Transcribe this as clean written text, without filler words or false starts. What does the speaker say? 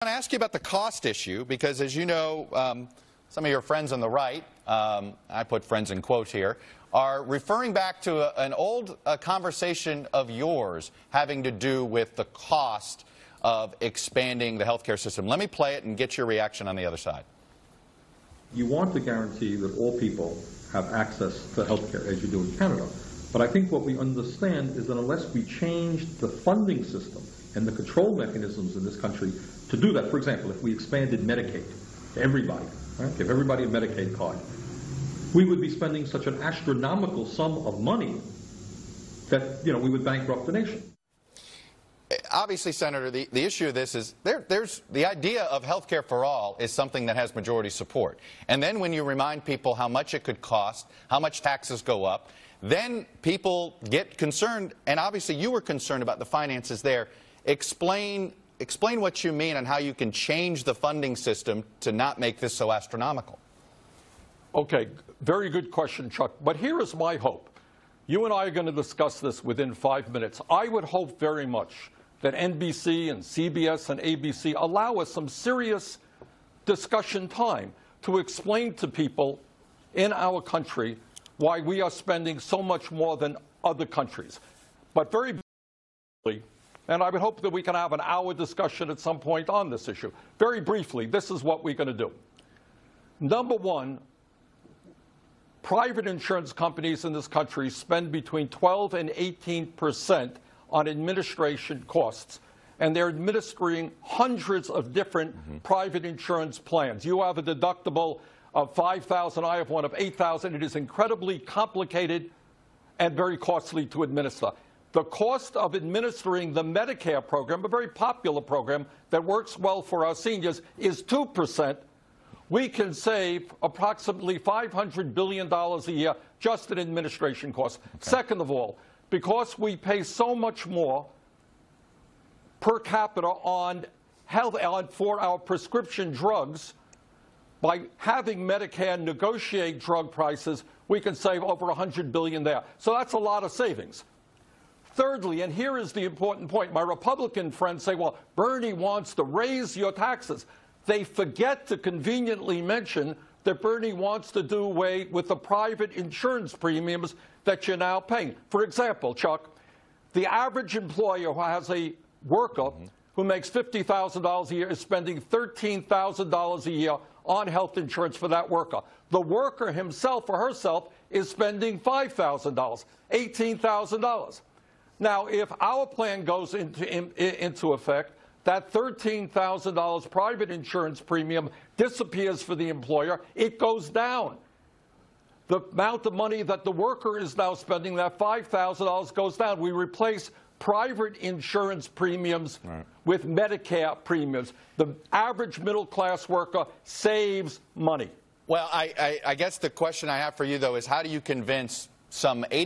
I want to ask you about the cost issue because, as you know, some of your friends on the right, I put friends in quotes here, are referring back to an old conversation of yours having to do with the cost of expanding the healthcare system. Let me play it and get your reaction on the other side. You want to guarantee that all people have access to healthcare as you do in Canada. But I think what we understand is that unless we change the funding system and the control mechanisms in this country to do that, for example, if we expanded Medicaid to everybody, right, give everybody a Medicaid card, we would be spending such an astronomical sum of money that, we would bankrupt the nation. Obviously, Senator, the issue of this is there's the idea of health care for all is something that has majority support. And then when you remind people how much it could cost, how much taxes go up, then people get concerned, and obviously you were concerned about the finances there. Explain what you mean and how you can change the funding system to not make this so astronomical. Okay, very good question, Chuck. But here is my hope. You and I are going to discuss this within 5 minutes. I would hope very much that NBC and CBS and ABC allow us some serious discussion time to explain to people in our country why we are spending so much more than other countries. But very briefly, and I would hope that we can have an hour discussion at some point on this issue. Very briefly, this is what we're going to do. Number one, private insurance companies in this country spend between 12 and 18% on administration costs, and they're administering hundreds of different private insurance plans. You have a deductible of $5,000, I have one of $8,000. It is incredibly complicated and very costly to administer. The cost of administering the Medicare program, a very popular program that works well for our seniors, is 2%. We can save approximately $500 billion a year just in administration costs. Okay. Second of all, because we pay so much more per capita on health for our prescription drugs, by having Medicare negotiate drug prices, we can save over $100 billion there. So that's a lot of savings. Thirdly, and here is the important point, my Republican friends say, well, Bernie wants to raise your taxes. They forget to conveniently mention that Bernie wants to do away with the private insurance premiums that you're now paying. For example, Chuck, the average employer who has a worker who makes $50,000 a year is spending $13,000 a year on health insurance for that worker. The worker himself or herself is spending $5,000, $18,000. Now, if our plan goes into effect, that $13,000 private insurance premium disappears for the employer. It goes down. The amount of money that the worker is now spending, that $5,000, goes down. We replace private insurance premiums with Medicare premiums. The average middle-class worker saves money. Well, I guess the question I have for you, though, is how do you convince some 80